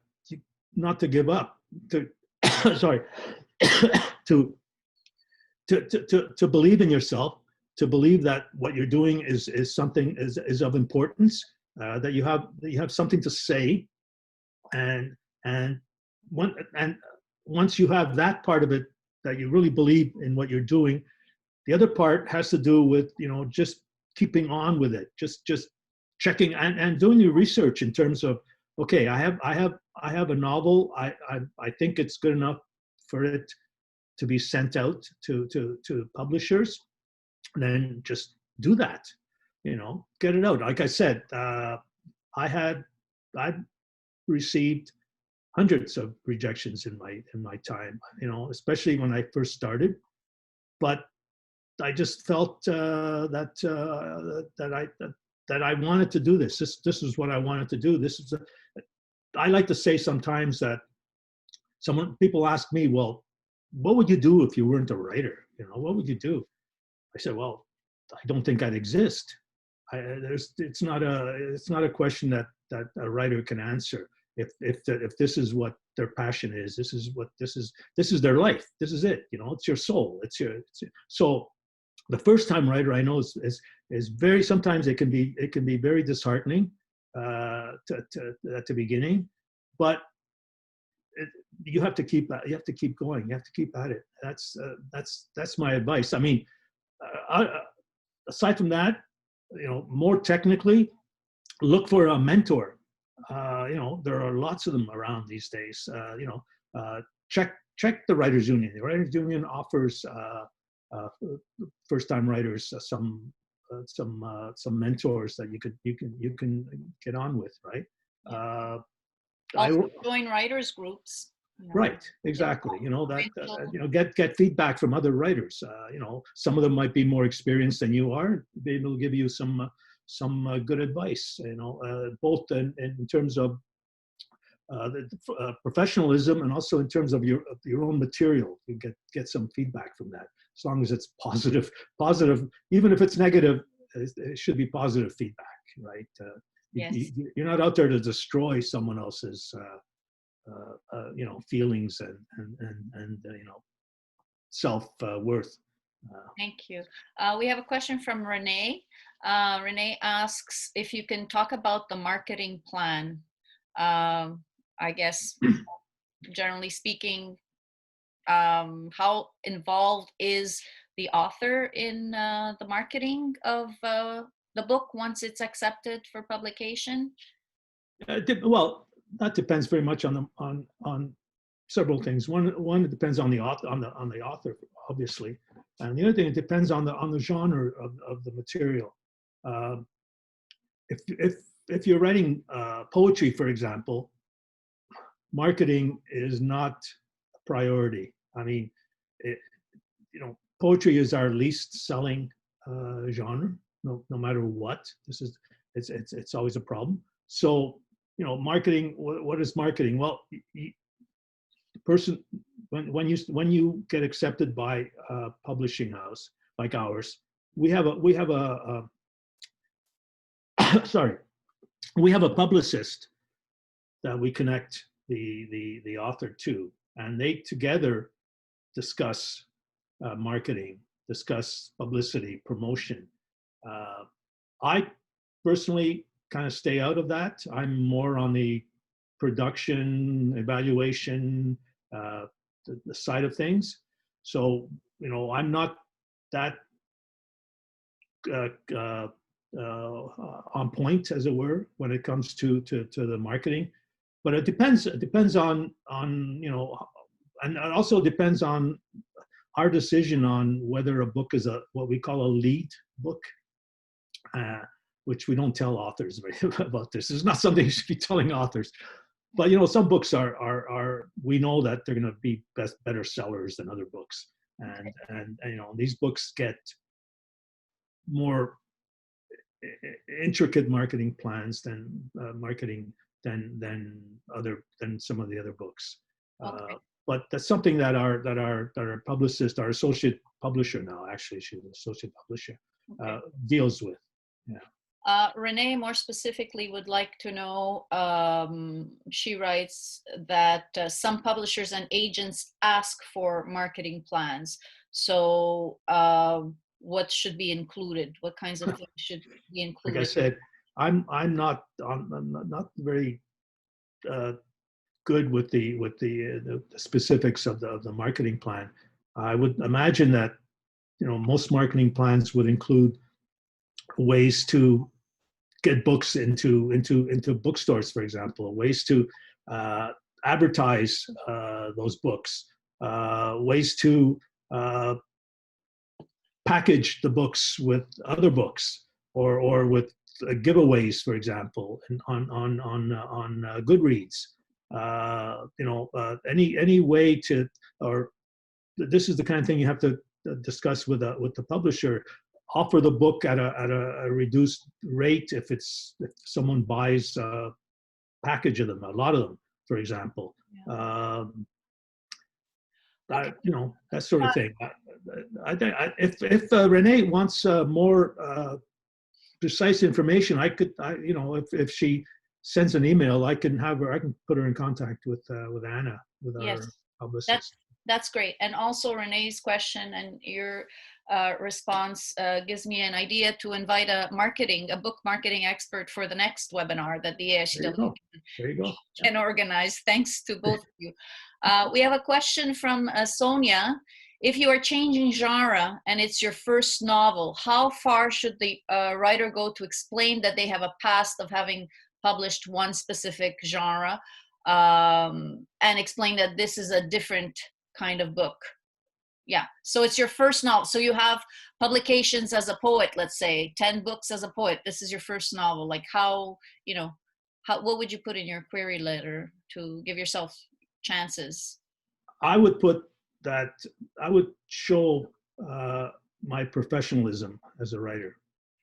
not to give up. Sorry, to believe in yourself, to believe that what you're doing is something is of importance, that you have something to say, and once you have that part of it, that you really believe in what you're doing, the other part has to do with just keeping on with it, just checking and doing your research in terms of, okay, I have a novel, I think it's good enough for it to be sent out to publishers. Then just do that, get it out. Like I said, I received hundreds of rejections in my time, especially when I first started. But I just felt that I wanted to do this. This is what I wanted to do. I like to say sometimes that people ask me, well, what would you do if you weren't a writer? What would you do? I said, well, I don't think I'd exist. It's not a question that a writer can answer. If this is what their passion is, this is their life. This is it. It's your soul. So the first time writer I know is very, sometimes it can be very disheartening at the beginning, but you have to keep going. You have to keep at it. That's my advice. I mean, aside from that, more technically, look for a mentor. There are lots of them around these days. Check the Writers Union. The Writers Union offers first-time writers some mentors that you can get on with, right? Also join writers groups. Right, exactly. Get feedback from other writers. Some of them might be more experienced than you are, be able to give you some good advice. Both in terms of professionalism, and also in terms of your own material. You get some feedback from that, as long as it's positive. Even if it's negative, it should be positive feedback, right? Yes. You're not out there to destroy someone else's feelings and self-worth. Thank you. We have a question from Renee. Renee asks if you can talk about the marketing plan. I guess, generally speaking, how involved is the author in the marketing of the book once it's accepted for publication? Well, that depends very much on several things. One, it depends on the author, obviously, and the other thing, it depends on the genre of the material. If you're writing poetry, for example, marketing is not a priority. I mean, poetry is our least selling genre. No matter what, it's always a problem. So, marketing. What is marketing? Well, the person, when you get accepted by a publishing house like ours, we have a sorry, we have a publicist that we connect the author to, and they together discuss marketing, discuss publicity, promotion. I personally kind of stay out of that. I'm more on the production, evaluation, the side of things. So, I'm not that on point, as it were, when it comes to the marketing. But it depends. It depends on and it also depends on our decision on whether a book is what we call a lead book, which we don't tell authors about this. It's not something you should be telling authors. But some books are we know that they're going to be better sellers than other books, and these books get more intricate marketing plans than some of the other books. Okay. But that's something that our publicist, our associate publisher now, actually she's an associate publisher, deals with. Yeah. Renee, more specifically, would like to know, she writes that some publishers and agents ask for marketing plans. So what should be included? What kinds of things should be included? Like I said, I'm not very good with the specifics of the marketing plan. I would imagine that most marketing plans would include ways to get books into bookstores, for example, ways to advertise those books, ways to package the books with other books, or with giveaways, for example, on Goodreads. Any way to, or this is the kind of thing you have to discuss with the publisher. Offer the book at a reduced rate if someone buys a package of them, a lot of them, for example. Yeah. That sort of thing. If Renee wants more precise information, if she sends an email, I can put her in contact with Anna, with our publicist. That's great. And also Renee's question and your response gives me an idea to invite a book marketing expert for the next webinar that the AICW can organize. Thanks to both of you. We have a question from Sonia. If you are changing genre and it's your first novel, how far should the writer go to explain that they have a past of having published one specific genre, and explain that this is a different kind of book? Yeah, so it's your first novel. So you have publications as a poet, let's say 10 books as a poet. This is your first novel. Like what would you put in your query letter to give yourself chances? I would show my professionalism as a writer.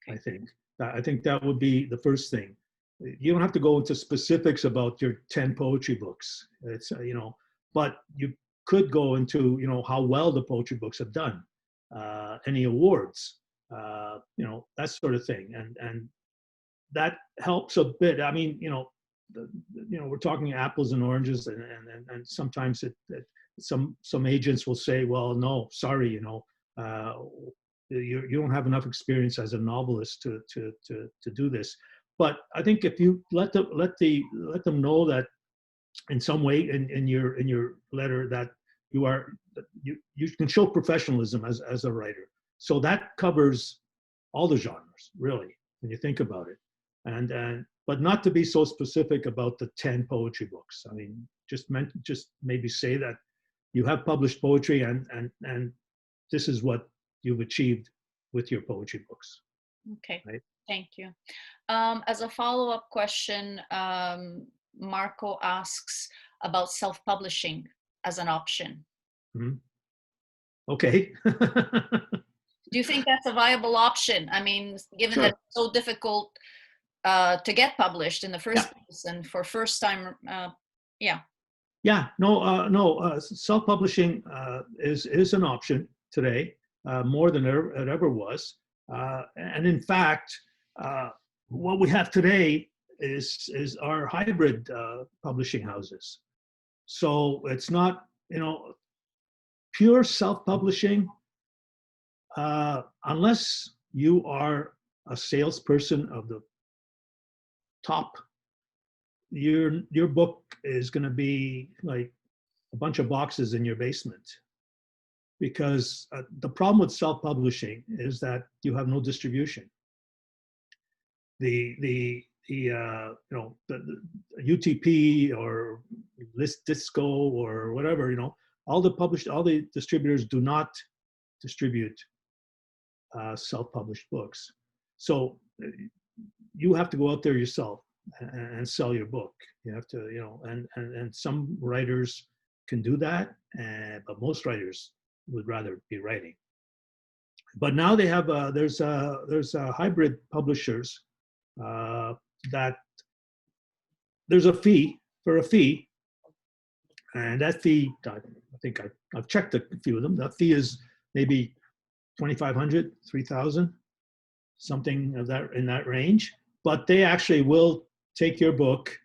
I think that would be the first thing. you don't have to go into specifics about your 10 poetry books. It's, but you could go into, how well the poetry books have done, any awards, that sort of thing. And that helps a bit. I mean, we're talking apples and oranges, and sometimes some agents will say, well, no, sorry, you don't have enough experience as a novelist to do this. But I think if you let them know that in some way in your letter that you can show professionalism as a writer. So that covers all the genres, really, when you think about it. But not to be so specific about the 10 poetry books. I mean, just maybe say that you have published poetry and this is what you've achieved with your poetry books. Okay, right? Thank you. As a follow-up question, Marco asks about self-publishing as an option. Mm-hmm. Okay. Do you think that's a viable option? I mean, given that it's so difficult to get published in the first place, and for first time, No, self-publishing is an option today, more than it ever was. And in fact, what we have today is our hybrid publishing houses. So it's not, pure self-publishing, unless you are a salesperson of the top, your book is going to be like a bunch of boxes in your basement. Because the problem with self-publishing is that you have no distribution. The UTP or List Disco or whatever, all the distributors do not distribute self-published books. So you have to go out there yourself and sell your book. You have to, and some writers can do that, but most writers would rather be writing. But now they have there's hybrid publishers that there's a fee, and that fee, I think I've checked a few of them. That fee is maybe $2,500, $3,000, something of that in that range. But they actually will take your book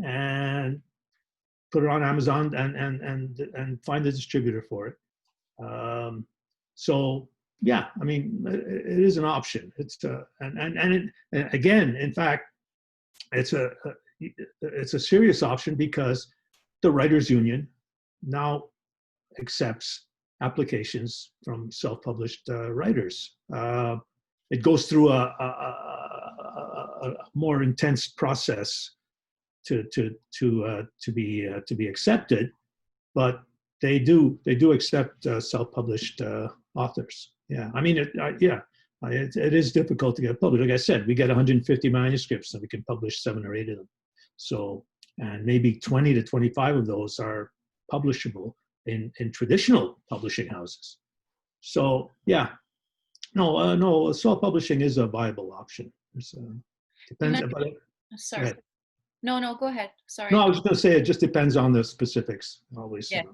and put it on Amazon and find a distributor for it. So yeah, I mean, it is an option. It's and again, in fact, it's a serious option because the Writers Union now accepts applications from self-published writers. It goes through a more intense process to be accepted, but they do accept self-published authors. Yeah, I mean, it is difficult to get published. Like I said, we get 150 manuscripts and we can publish 7 or 8 of them. So, and maybe 20 to 25 of those are publishable in traditional publishing houses. So yeah, no, self-publishing is a viable option. Depends. Sorry. No, go ahead. Sorry. No, I was just going to say it just depends on the specifics, always. Yes.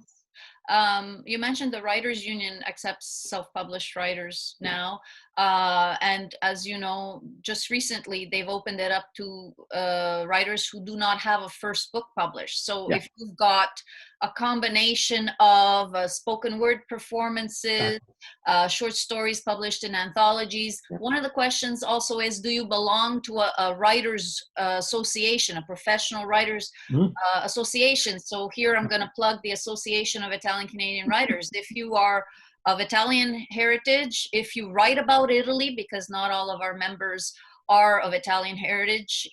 You mentioned the Writers Union accepts self-published writers now. And as you know, just recently, they've opened it up to writers who do not have a first book published. So if you've got a combination of spoken word performances, short stories published in anthologies. One of the questions also is, do you belong to a writers association, a professional writers association? So here I'm going to plug the Association of Italian Canadian Writers. If you are of Italian heritage, if you write about Italy, because not all of our members are of Italian heritage,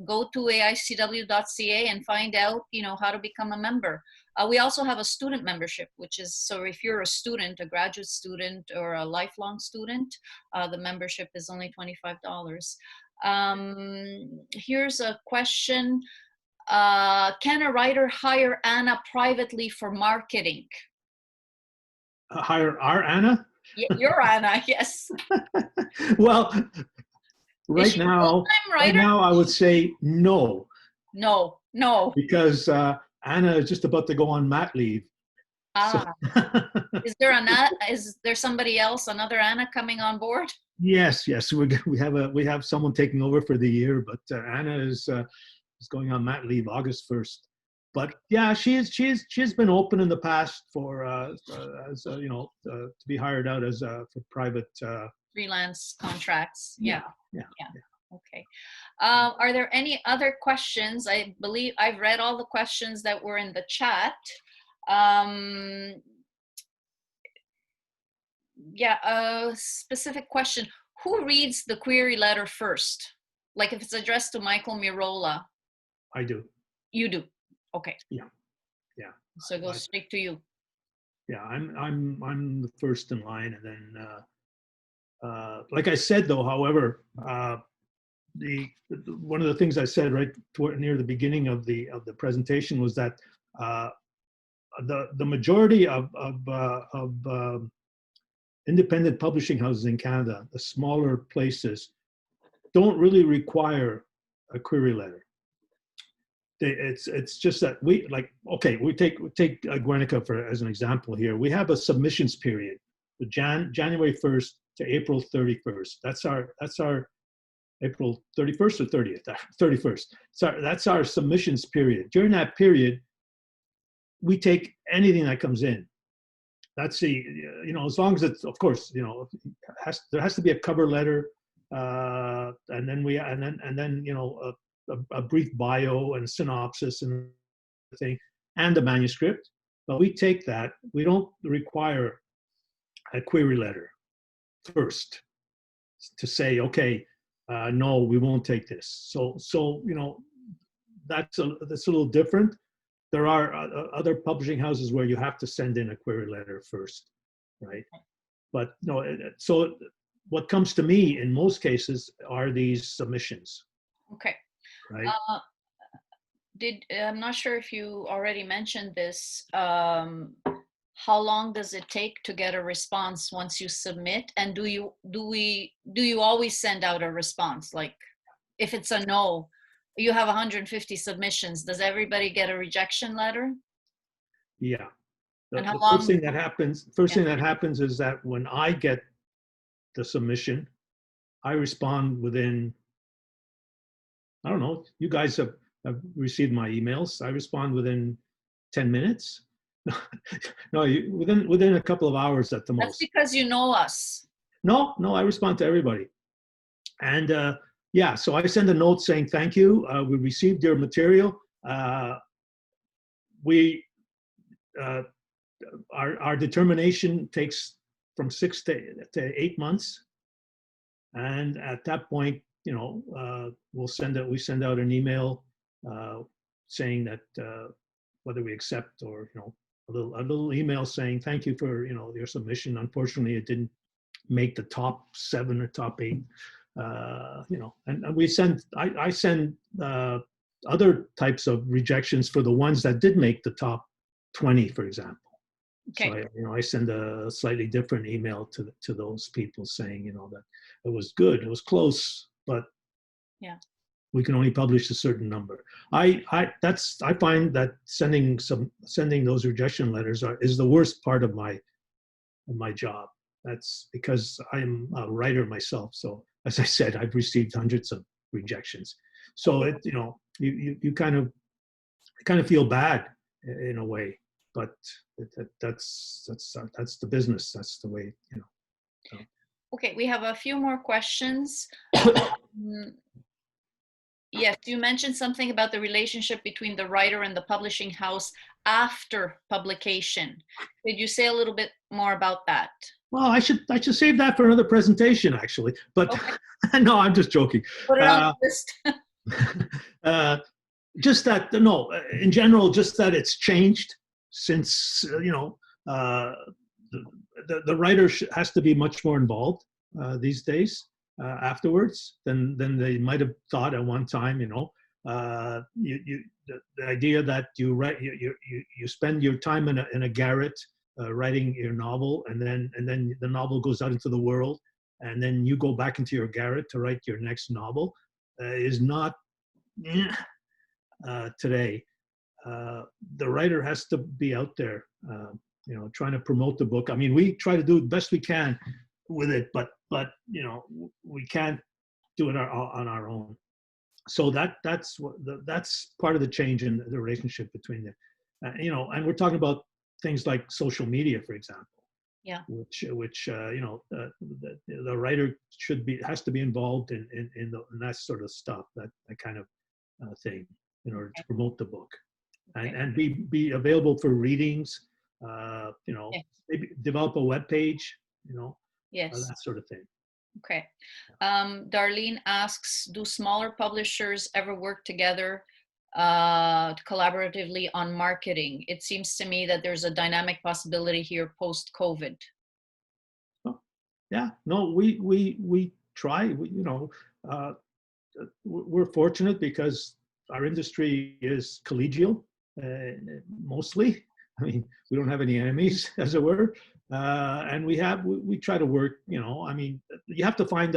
go to AICW.ca and find out, how to become a member. We also have a student membership, which is, so if you're a student, a graduate student or a lifelong student, the membership is only $25. Here's a question. Can a writer hire Anna privately for marketing? Hire our Anna? Your Anna, yes. Well, Right she a now, full-time right writer? now, I would say no, No, no. because Anna is just about to go on mat leave. So, Ah, is there somebody else, another Anna coming on board? yes, yes, we have someone taking over for the year, but Anna is going on mat leave August 1st. But yeah, she's been open in the past for as to be hired out as for private. Freelance contracts. Yeah, Yeah. yeah. Okay. Are there any other questions? I believe I've read all the questions that were in the chat. Yeah, a specific question. Who reads the query letter first? Like if it's addressed to Michael Mirolla. I do. You do. Okay. Yeah, yeah. So it goes straight to you. Yeah, I'm the first in line, and then like I said, though, however, the one of the things I said right near the beginning of the presentation was that the majority of independent publishing houses in Canada, the smaller places, don't really require a query letter. It's just that we take Guernica as an example here. We have a submissions period, January 1st to April 31st. That's our April 31st or 30th, 31st. So that's our submissions period. During that period, we take anything that comes in. That's as long as it's, of course, there has to be a cover letter, and then a brief bio and synopsis and thing, and a manuscript. But we take that. We don't require a query letter first to say, okay, no, we won't take this. So that's a little different. There are other publishing houses where you have to send in a query letter first, right? But no, so what comes to me in most cases are these submissions. Okay. Right. I'm not sure if you already mentioned this. How long does it take to get a response once you submit? And do you always send out a response? Like if it's a no, you have 150 submissions. Does everybody get a rejection letter? Yeah. And how the long? First thing that happens is that when I get the submission, I respond within, I don't know, you guys have received my emails. I respond within 10 minutes. No, within a couple of hours at the most. That's because you know us. No, I respond to everybody. And yeah, so I send a note saying, thank you. We received your material. Our determination takes from 6 to 8 months. And at that point, we send out an email saying that whether we accept, or a little email saying thank you for your submission. Unfortunately, it didn't make the top 7 or top 8. And we send I send other types of rejections for the ones that did make the top 20, for example. Okay. So I send a slightly different email to those people saying that it was good, it was close, but yeah, we can only publish a certain number. I find that sending those rejection letters is the worst part of my job. That's because I'm a writer myself. So as I said, I've received hundreds of rejections. So you kind of feel bad in a way, but that's the business. That's the way. Okay, we have a few more questions. Yes, you mentioned something about the relationship between the writer and the publishing house after publication. Could you say a little bit more about that? Well, I should save that for another presentation, actually. But okay. No, I'm just joking. Put it on the list. Just that, no, in general, just that it's changed since the writer has to be much more involved these days. Afterwards than they might have thought at one time. The idea that you write, you spend your time in a garret writing your novel, and then the novel goes out into the world, and then you go back into your garret to write your next novel is not today. The writer has to be out there, trying to promote the book. I mean, we try to do the best we can with it, but we can't do it on our own. So that's part of the change in the relationship between them. And we're talking about things like social media, for example. Yeah. Which the writer has to be involved in that sort of stuff, that kind of thing, in order to promote the book, and be available for readings. Maybe develop a web page. Yes. That sort of thing. Okay. Darlene asks, do smaller publishers ever work together collaboratively on marketing? It seems to me that there's a dynamic possibility here post-COVID. Yeah, no, we try. We're fortunate because our industry is collegial, mostly. I mean, we don't have any enemies, as it were. And we try to work, I mean, you have to find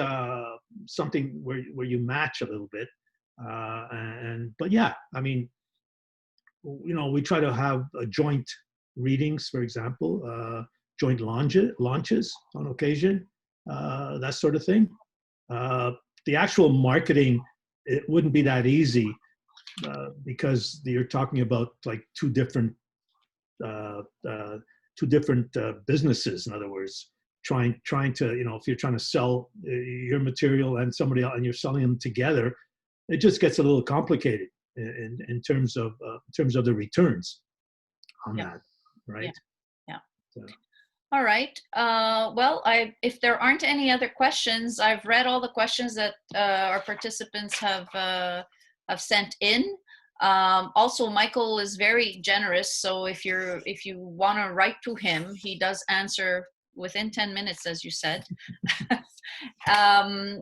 something where you match a little bit. But yeah, I mean, we try to have joint readings, for example, joint launches on occasion, that sort of thing. The actual marketing, it wouldn't be that easy because you're talking about like two different businesses. In other words, trying to, if you're trying to sell your material and somebody else and you're selling them together, it just gets a little complicated in terms of the returns on that, right? Yeah. So. All right. Well, if there aren't any other questions, I've read all the questions that our participants have sent in. Also, Michael is very generous, so if you want to write to him, he does answer within 10 minutes, as you said.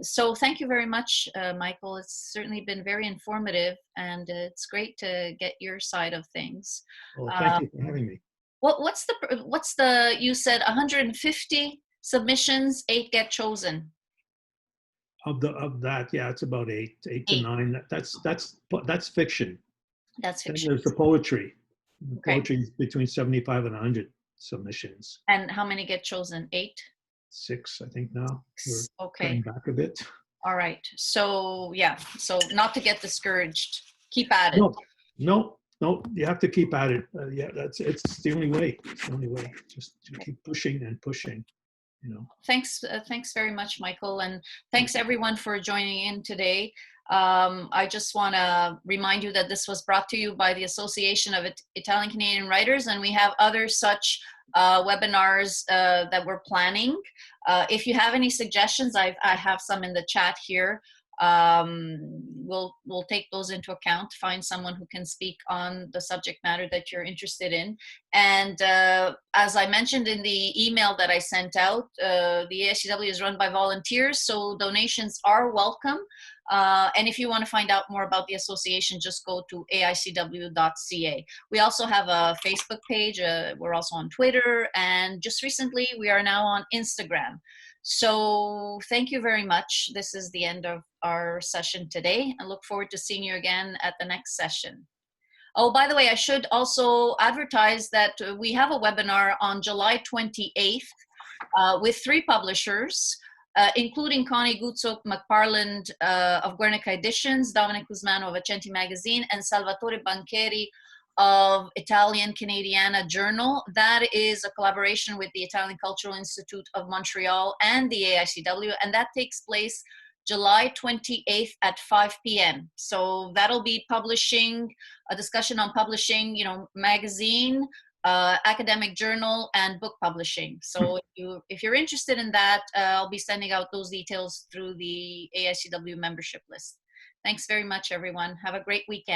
So thank you very much, Michael. It's certainly been very informative, and it's great to get your side of things. Well, thank you for having me. What's the you said 150 submissions, 8 get chosen? Of that, yeah, it's about eight to 9. That's fiction. That's fiction. Then there's the poetry. Okay. Poetry is between 75 and 100 submissions. And how many get chosen? 8? 6, I think now. We're okay. cutting back a bit. All right. So yeah. So not to get discouraged. Keep at it. No. You have to keep at it. It's the only way. It's the only way. Just to keep pushing and pushing. Thanks very much, Michael, and thanks everyone for joining in today. I just want to remind you that this was brought to you by the Association of Italian Canadian Writers, and we have other such webinars that we're planning. If you have any suggestions, I have some in the chat here. We'll take those into account, find someone who can speak on the subject matter that you're interested in. And as I mentioned in the email that I sent out, the AICW is run by volunteers, so donations are welcome. And if you want to find out more about the association, just go to aicw.ca. We also have a Facebook page. We're also on Twitter, and just recently we are now on Instagram. So thank you very much. This is the end of our session today. I look forward to seeing you again at the next session. Oh, by the way, I should also advertise that we have a webinar on July 28th with 3 publishers, including Connie Gutzok McParland of Guernica Editions, Dominic Guzmano of Accenti Magazine, and Salvatore Bancheri of Italian Canadiana Journal. That is a collaboration with the Italian Cultural Institute of Montreal and the AICW, and that takes place July 28th at 5 p.m. So that'll be publishing, a discussion on publishing, magazine, academic journal, and book publishing. So if you're interested in that, I'll be sending out those details through the AICW membership list. Thanks very much, everyone. Have a great weekend.